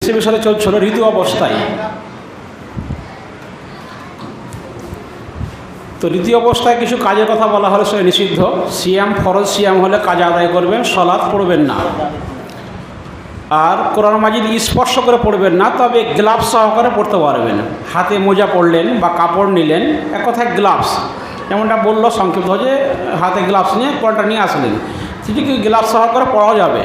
মেষে বিষয়ে চলছিল ঋতু অবস্থায়। তো ঋতু অবস্থায় কিছু কাজের কথা বলা হলে সে নিষিদ্ধ। সিয়াম, ফরজ সিয়াম হলে কাজ আদায় করবেন, সলাৎ পড়বেন না, আর কোরআন মাজিদ স্পর্শ করে পড়বেন না, তবে গ্লাভস সহকারে পড়তে পারবেন। হাতে মোজা পরলেন বা কাপড় নিলেন, এক কথায় গ্লাভস, যেমনটা বললো সংক্ষিপ্ত, যে হাতে গ্লাভস নিয়ে কোরআনটা নিয়ে আসলেন, সেটি কি গ্লাভস সহকারে পড়া যাবে।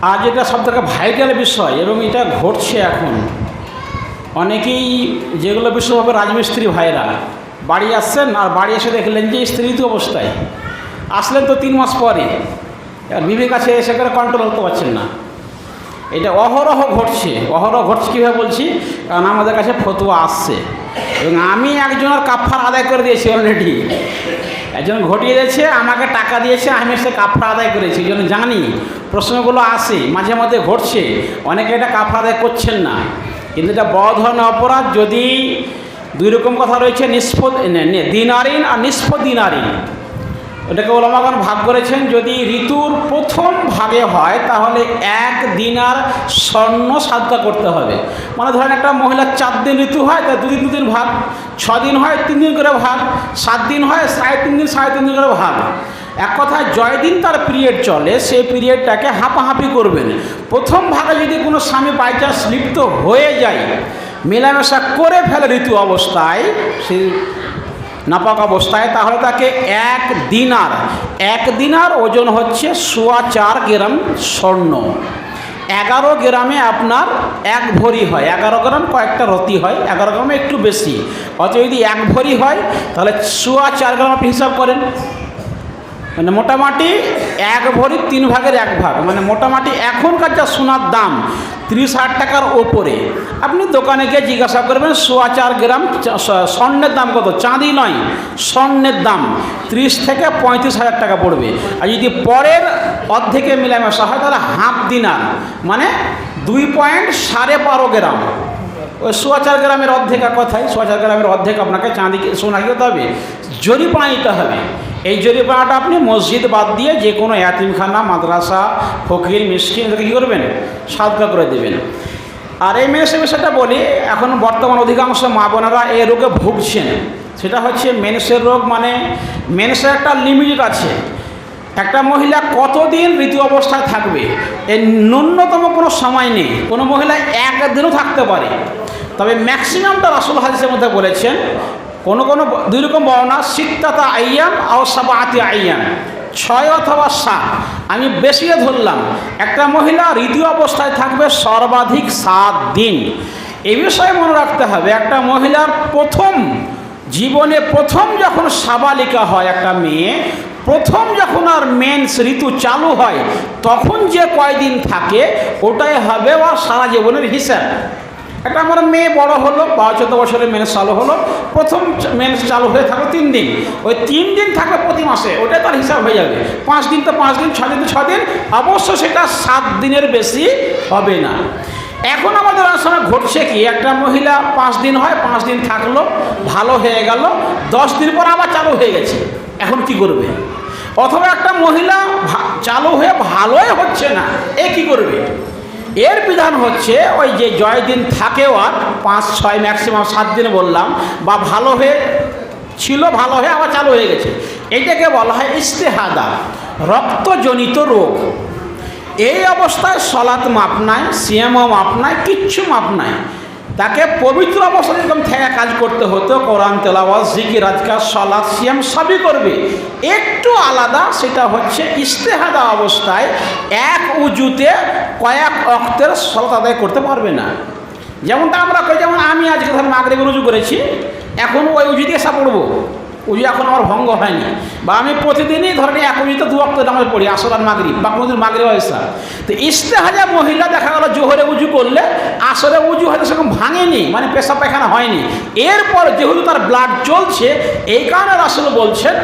আর যেটা সবথেকে ভাইটাল বিষয়, এবং এটা ঘটছে এখন, অনেকেই যেগুলো বিশেষভাবে রাজমিস্ত্রি ভাইরা বাড়ি আসছেন, আর বাড়ি এসে দেখলেন যে স্ত্রী তো অবস্থায়, আসলেন তো 3 মাস পরে, আর বিবেক আছে এসে করে কন্ট্রোল করতে পারছেন না। এটা অহরহ ঘটছে। অহরহ ঘটছে কীভাবে বলছি, কারণ আমাদের কাছে ফতোয়া আসছে, এবং আমি একজনের কাফারা আদায় করে দিয়েছি অলরেডি। একজন ঘটিয়ে দিয়েছে, আমাকে টাকা দিয়েছে, আমি সে কাফারা আদায় করেছি। এই জন্য জানি প্রশ্নগুলো আসে, মাঝে মধ্যে ঘটছে, অনেকে এটা কাফারা আদায় করছেন না, কিন্তু এটা বড় ধরনের অপরাধ। যদি 2 রকম কথা রয়েছে, দিনারিন আর নিষ্প দিনারিন, ওটাকে ওলামাগণ ভাগ করেছেন। যদি ঋতুর প্রথম ভাগে হয় তাহলে 1 দিনার স্বর্ণ সাদকা করতে হবে। মানে ধরেন একটা মহিলার 4 দিন ঋতু হয়, তার 2 দিন 2 দিন ভাগ, 6 দিন হয় 3 দিন করে ভাগ, 7 দিন হয় 3.5 দিন 3.5 দিন করে ভাগ। এক কথায় জয় দিন তার পিরিয়ড চলে, সেই পিরিয়ডটাকে হাঁপাহাঁপি করবেন। প্রথম ভাগে যদি কোনো স্বামী বাই চান্স লিপ্ত হয়ে যায়, মেলামেশা করে ফেলে ঋতু অবস্থায়, সেই নাপাক অবস্থায়, তাহলে তাকে 1 দিনার ওজন হচ্ছে 4.25 গ্রাম স্বর্ণ। 11 গ্রামে আপনার 1 ভরি হয়। 11 গ্রাম কয়েকটা রতি হয়, 11 গ্রামে একটু বেশি। অতএব যদি 1 ভরি হয় তাহলে 4.25 গ্রাম আপনি হিসাব করেন, মানে মোটামুটি 1 ভরি 3 ভাগের 1 ভাগ, মানে মোটামুটি এখনকার যা সোনার দাম 30,000 টাকার ওপরে। আপনি দোকানে গিয়ে জিজ্ঞাসা করবেন 4.25 গ্রাম স্বর্ণের দাম কত, চাঁদি নয়, স্বর্ণের দাম 30 থেকে 35,000 টাকা পড়বে। আর যদি পরের অর্ধেকে মিলামেশা হয় তাহলে হাফ দিনার, মানে 2.12 গ্রাম। ওই 4.25 গ্রামের অর্ধেক, কথায় 4.25 গ্রামের অর্ধেক আপনাকে চাঁদি সোনা দিতে হবে, জরিমানা দিতে হবে। এই জরিমানাটা আপনি মসজিদ বাদ দিয়ে যে কোনো এতিমখানা, মাদ্রাসা, ফকির, মিসকিন, এদেরকে কী করবেন, সাদকা করে দেবেন। আর এই মেনসের বিষয়টা বলি, এখন বর্তমান অধিকাংশ মা বোনেরা এই রোগে ভুগছেন। সেটা হচ্ছে মেনসের রোগ, মানে মেনসের একটা লিমিট আছে। একটা মহিলা কতদিন ঋতু অবস্থায় থাকবে এর ন্যূনতম কোনো সময় নেই। কোনো মহিলা 1 দিনও থাকতে পারে, তবে ম্যাক্সিমামটা রাসূল হাদিসের মধ্যে বলেছেন, কোনো 2 রকম বর্ণনা, 6 আইয়াম আর 7 আইয়াম, 6 অথবা 7। আমি বেশিয়ে ধরলাম, একটা মহিলা ঋতু অবস্থায় থাকবে সর্বাধিক 7 দিন। এই বিষয়ে মনে রাখতে হবে, একটা মহিলার জীবনে প্রথম যখন সাবালিকা হয় একটা মেয়ে, প্রথম যখন আর মেন্স ঋতু চালু হয়, তখন যে কয়দিন থাকে ওটাই হবে ওর সারা জীবনের হিসাব। একটা আমার মেয়ে বড় হলো, 12-14 বছরের মেন্স চালু হলো, প্রথম মেন্স চালু হয়ে থাকলো 3 দিন, ওই 3 দিন থাকবে প্রতি মাসে, ওটাই তার হিসাব হয়ে যাবে। 5 দিন তো 5 দিন, 6 দিন তো 6 দিন, অবশ্য সেটা 7 দিনের বেশি হবে না। এখন আমাদের সময় ঘটছে কি, একটা মহিলা 5 দিন হয়, 5 দিন থাকলো, ভালো হয়ে গেল, 10 দিন পর আবার চালু হয়ে গেছে, এখন কি করবে? অথবা একটা মহিলা চালু হয়ে ভালোই হচ্ছে না, কি করবে? এর বিধান হচ্ছে ওই যে জয় দিন থাকেও, আর 5-6 ম্যাক্সিমাম 7 দিন বললাম, বা ভালো হয়ে ছিল, ভালো হয়ে আবার চালু হয়ে গেছে, এইটাকে বলা হয় ইস্তেহাদা, রক্তজনিত রোগ। এই অবস্থায় সলাৎ মাপ নাই, সিয়ামও মাপ নাই, কিচ্ছু মাপ নাই। তাকে পবিত্র অবস্থায় এরকম থেকে কাজ করতে হতো, কোরআন তেলাওয়াত, জিকির, আজকার, সলাৎ, সিয়াম সবই করবে। একটু আলাদা, সেটা হচ্ছে ইস্তেহাদা অবস্থায় 1 উজুতে কয়েক ওয়াক্তের সলাৎ আদায় করতে পারবে না। যেমনটা আমরা কই, যেমন আমি আজকে ধর মাগরিবের উজু করেছি, এখন ওই উজু দিয়ে এসে পড়বো, উজু এখন আমার ভঙ্গ হয়নি। বা আমি প্রতিদিনই ধরেন 1 উজুতে 2 ওয়াক্ত নামাজ পড়ি, আসর আর মাগরিব, বা কোনোদিন মাগরিব ইশা। তো ইস্তেহাজা মহিলা দেখা গেল জোহরে উজু করলে আসরে উজু হয়তো সেরকম ভাঙেনি, মানে পেশাব পায়খানা হয়নি, এরপর যেহেতু তার ব্লাড চলছে, এই কারণে রাসূল বলছেন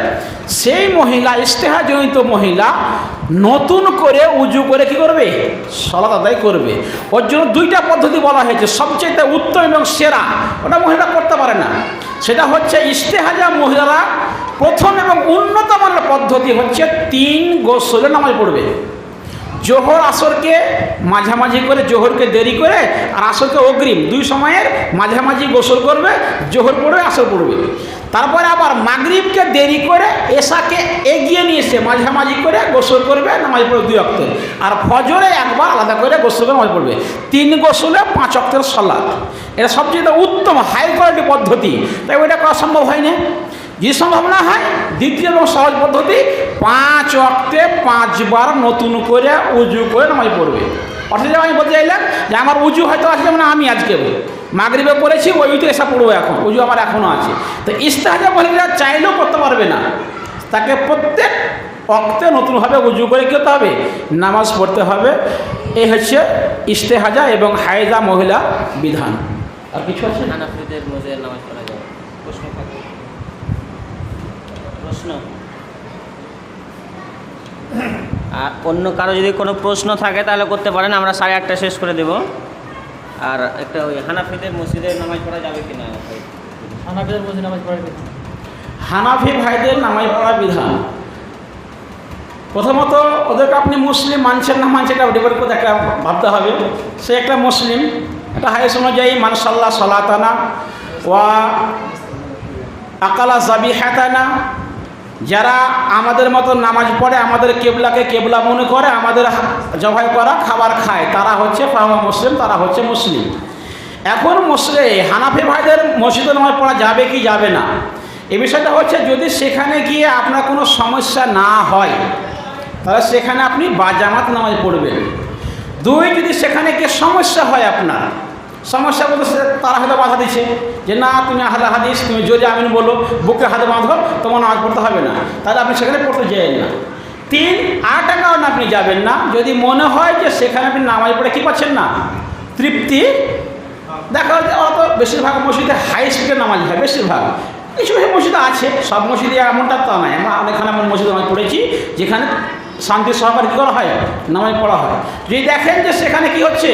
সেই মহিলা, ইস্তেহাজনিত মহিলা নতুন করে উজু করে কি করবে, সালাত আদায় করবে। ওর জন্য 2টা পদ্ধতি বলা হয়েছে, সবচেয়ে উত্তম এবং সেরা, ওটা মহিলা করতে পারে না। সেটা হচ্ছে ইস্তেহাজা মহিলারা প্রথম এবং উন্নত মানের পদ্ধতি হচ্ছে 3 গোসলে নামাজ পড়বে। জোহর আসরকে মাঝামাঝি করে, জোহরকে দেরি করে আর আসরকে অগ্রিম, দুই সময়ের মাঝামাঝি গোসল করবে, জোহর পড়বে আসর পড়বে। তারপরে আবার মাগরিবকে দেরি করে এশাকে এগিয়ে নিয়ে এসে মাঝামাঝি করে গোসল করবে, নামাজ পড়বে 2 ওয়াক্তের। আর ফজরে একবার আলাদা করে গোসল করে নামাজ পড়বে। 3 গোসলে 5 ওয়াক্তের সালাত। এটা সবচেয়ে উত্তম হাই কোয়ালিটি পদ্ধতি। তাই ওইটা করা সম্ভব হয় না। যদি সম্ভব না হয়, দ্বিতীয় এবং সহজ পদ্ধতি 5 ওয়াক্তে 5 বার নতুন করে উজু করে নামাজ পড়বে। অর্থাৎ আমি বলতে চাইলাম যে আমার উজু হয়তো আজকে, মানে আমি আজকে মাগরিবে পড়েছি, ওই তো এসা পড়বো, এখন উজু আমার এখনও আছে। তো ইস্তেহাজা মহিলা চাইলেও করতে পারবে না, তাকে প্রত্যেক ওয়াক্তে নতুনভাবে উজু করে কী হতে হবে, নামাজ পড়তে হবে। এই হচ্ছে ইস্তেহাজা এবং হায়েজা মহিলা বিধান। আর কিছু আছে? হানাফিদের মধ্যে নামাজ পড়া যাবে? প্রশ্ন থাকে? প্রশ্ন? আর অন্য কারো যদি কোনো প্রশ্ন থাকে তাহলে করতে পারেন, আমরা 8:30 শেষ করে দেব। আর একটা ওই হানাফিদের মসজিদে নামাজ পড়া যাবে কিনা? হানাফিদের মসজিদে নামাজ পড়া যাবে? হানাফি ভাইদের নামাজ পড়া বিধান, প্রথমত ওদেরকে আপনি মুসলিম মানছেন না মানছেন এটা ডিবেট করে একটা ভাবতে হবে। সে একটা মুসলিম, একটা হাদিস অনুযায়ী মানসাল্লাহ সালাতানা ওয়া আকালা জাবিহাতানা, যারা আমাদের মতো নামাজ পড়ে, আমাদের কেবলাকে কেবলা মনে করে, আমাদের জবাই করা খাবার খায়, তারা হচ্ছে ফাহমা মুসলিম, তারা হচ্ছে মুসলিম। এখন হানাফি ভাইদের মসজিদে নামাজ পড়া যাবে কি যাবে না, এই বিষয়টা হচ্ছে যদি সেখানে গিয়ে আপনার কোনো সমস্যা না হয় তাহলে সেখানে আপনি বাজামাত নামাজ পড়বেন। 2, যদি সেখানে গিয়ে সমস্যা হয়, আপনার সমস্যা বলতে তারা হয়তো বাধা দিচ্ছে যে না তুমি আহলে হাদিস, তুমি যদি আমিন বলো, বুকে হাতে বাঁধো, তোমার নামাজ পড়তে হবে না, তাহলে আপনি সেখানে পড়তে যাবেন না। 3, আরেকটা কারণে আপনি যাবেন না, যদি মনে হয় যে সেখানে আপনি নামাজ পড়ে কী পাচ্ছেন না, তৃপ্তি। দেখা যায় অত বেশিরভাগ মসজিদে হাই স্পিডের নামাজ হয়, বেশিরভাগ। কিছু মসজিদে আছে, সব মসজিদে এমনটা তা নয়। আমরা অনেকখানে এমন মসজিদে নামাজ পড়েছি যেখানে শান্তি সহকারে কী করা হয়, নামাজ পড়া হয়। যদি দেখেন যে সেখানে কি হচ্ছে,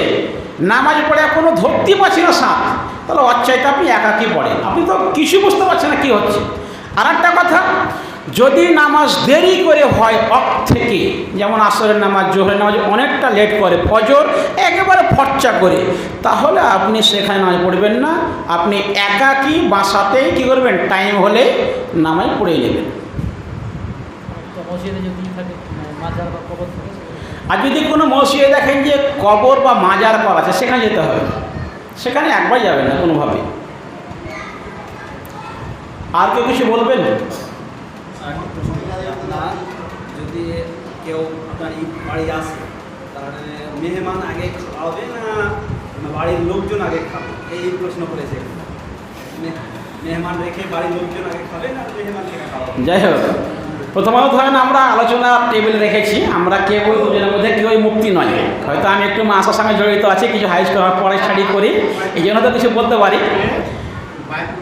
নামাজ পড়ে কোনো ধরতে পারছি না সাথ, তাহলে অচ্চাইতে আপনি একাকি পড়েন, আপনি তো কিছু বুঝতে পারছেন না কী হচ্ছে। আর একটা কথা, যদি নামাজ দেরি করে হয় ওয়াক্ত থেকে, যেমন আসরের নামাজ, জোহরের নামাজ অনেকটা লেট করে, ফজর একেবারে ফচ্চা করে, তাহলে আপনি সেখানে নামাজ পড়বেন না। আপনি একাকি বাসাতেই কী করবেন, টাইম হলে নামাজ পড়ে নেবেন। মসজিদে যদি থাকে মাজার বা কবর থাকে, আর যদি কোনো মসজিদে দেখেন যে কবর বা মাজার করা আছে, সেখানে যেতে হবে, সেখানে একবার যাবেন না কোনোভাবে। আর কেউ কিছু বলবেন? আপনার যদি কেউ আপনার বাড়ি আসে, তাহলে মেহমান আগে খাওয়াবে না বাড়ির লোকজন আগে খাবে, এই প্রশ্ন করেছে। মেহমান রেখে বাড়ির লোকজন আগে খাবে না মেহমান রেখে খাওয়াবে? যাই হোক, প্রথমত ধরেন আমরা আলোচনা টেবিল রেখেছি, আমরা কেবল দুজনের মধ্যে কেউ মুক্তি নয়। হয়তো আমি একটু মাসার সঙ্গে জড়িত আছি, কিছু হাই স্কুল পড়ে স্টাডি করি, এই জন্য তো কিছু বলতে পারি।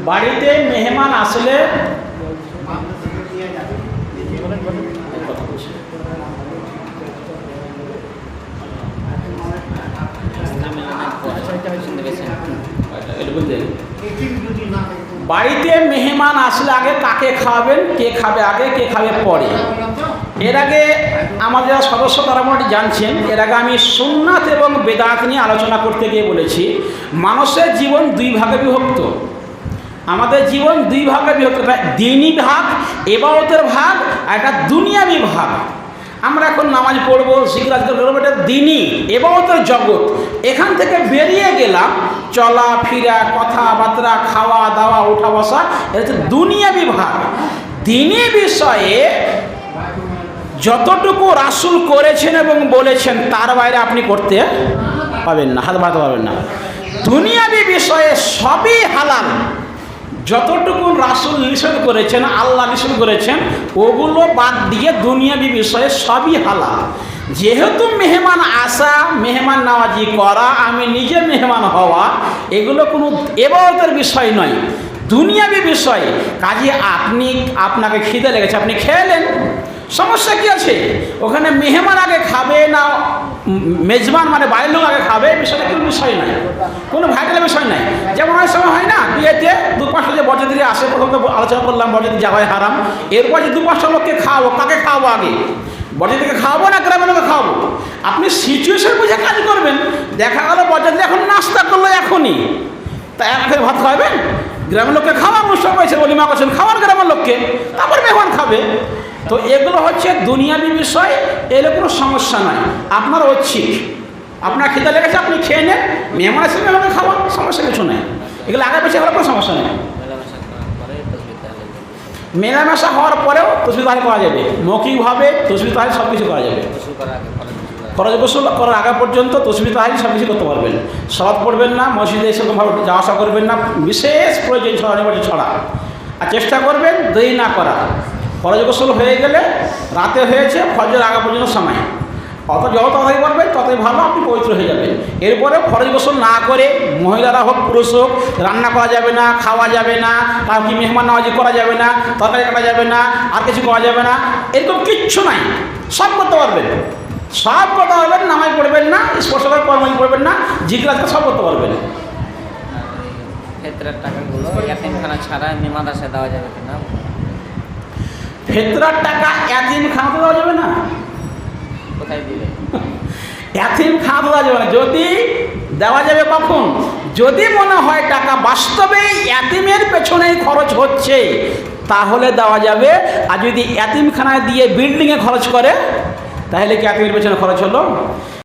বাড়িতে মেহমান আসলে বাড়িতে মেহমান আসলে আগে কাকে খাওয়াবেন, কে খাবে আগে, কে খাবে পরে। এর আগে আমাদের যারা সদস্য তারা মোটামুটি জানছেন, এর আগে আমি সুন্নাত এবং বেদাত নিয়ে আলোচনা করতে গিয়ে বলেছি মানুষের জীবন 2 ভাগে বিভক্ত। আমাদের জীবন 2 ভাগে বিভক্ত, দ্বীনি ভাগ, ইবাদতের ভাগ, আর একটা দুনিয়াবি ভাগ। আমরা এখন নামাজ পড়বো, জিকির করবো, এটা দ্বীনি ইবাদতের জগৎ। এখান থেকে বেরিয়ে গেলাম, চলাফেরা, কথাবার্তা, খাওয়া দাওয়া, ওঠা বসা, এটা হচ্ছে দুনিয়াবি ভাগ। দ্বীনি বিষয়ে যতটুকু রাসূল করেছেন এবং বলেছেন তার বাইরে আপনি করতে পাবেন না, হাত বাড়াতে পারবেন না। দুনিয়াবি বিষয়ে সবই হালাল, যতটুকু রাসূল নিষেধ করেছেন, আল্লাহ নিষেধ করেছেন, ওগুলো বাদ দিয়ে দুনিয়াবি বিষয়ে সবই হালাল। যেহেতু মেহমান আসা, মেহমান নওয়াজি করা, আমি নিজে মেহমান হওয়া, এগুলো কোনো ইবাদতের বিষয় নয়, দুনিয়াবি বিষয়। কাজে আপনাকে খিদে লেগেছে, আপনি খেলেন, সমস্যা কী আছে? ওখানে মেহমান আগে খাবে না মেজবান মানে বাইরের লোক আগে খাবে, বিষয়টা কোনো বিষয় নয়, কোনো ভাইটাল বিষয় নয়। যেমন অনেক সময় হয় না, বিয়েতে 2-5টা যে বরযাত্রী আসে, প্রথম তো আলোচনা করলাম বরযাত্রী যাওয়াই হারাম। এরপর যে 2-5টা লোককে খাওয়াবো, কাকে খাওয়াবো আগে? বরযাত্রীকে খাওয়াবো না গ্রামের লোকে খাওয়াবো? আপনি সিচুয়েশন বুঝে কাজ করবেন। দেখা গেল বরযাত্রী এখন নাস্তা করলো এখনই, তাই আমাকে ভাত খাওয়াবেন? গ্রামের লোককে খাওয়া অনুষ্ঠান করেছে, অলিমা করছেন, খাওয়ার গ্রামের লোককে, তারপর মেহমান খাবে। তো এগুলো হচ্ছে দুনিয়াবি বিষয়, এগুলো কোনো সমস্যা নয়। আপনার ঐচ্ছিক, আপনার খিদে লেগেছে আপনি খেয়ে নেন, মেহমান এসে মেহমানকে খাওয়ান, সমস্যা কিছু নেই। এগুলো আগে পেছে হলে কোনো সমস্যা নেই। মেলামেশা হওয়ার পরেও তসবিহ তাহলিল করা যাবে, মৌখিকভাবে তসবিহ তাহলিল সব কিছু করা যাবে। ফরজ গোসল করার আগে পর্যন্ত তসবিহ তাহলিল সব কিছু করতে পারবেন। সালাত পড়বেন না, মসজিদে সেরকমভাবে যাওয়া আসা করবেন না, বিশেষ প্রয়োজন ছড়া নির্বাচন ছড়া। আর চেষ্টা করবেন দেরি না করা। ফরজ গোসল হয়ে গেলে রাতে হয়েছে ফজরের আগে পর্যন্ত সময়, যত তাড়াতাড়ি পারবেন ততই ভালো, আপনি পবিত্র হয়ে যাবেন। এরপরে ফরজ গোসল না করে মহিলারা হোক পুরুষ হোক রান্না করা যাবে না, খাওয়া যাবে না, তার কি মেহমান নামাজি করা যাবে না, তরকারি কাটা যাবে না, আর কিছু করা যাবে না, এরকম কিচ্ছু নাই। সব করতে পারবেন, সব করতে পারবেন। নামাজ পড়বেন না, স্পর্শ করে কর্মাই পড়বেন না, জিজ্ঞাসা সব করতে পারবেন। ফেতরার টাকাগুলো ইয়াতিমখানা ছাড়া এমনি মাদ্রাসায় দেওয়া যাবে কিনা? ফেতরার টাকা ইয়াতিমখানাতে দেওয়া যাবে না। কোথায় দিবে? ইয়াতিমখানা দেওয়া যাবে না। যদি দেওয়া যাবে কখন? যদি মনে হয় টাকা বাস্তবেই ইয়াতিমের পেছনেই খরচ হচ্ছে, তাহলে দেওয়া যাবে। আর যদি ইয়াতিমখানায় দিয়ে বিল্ডিংয়ে খরচ করে, তাহলে কি ইয়াতিমের পেছনে খরচ হলো?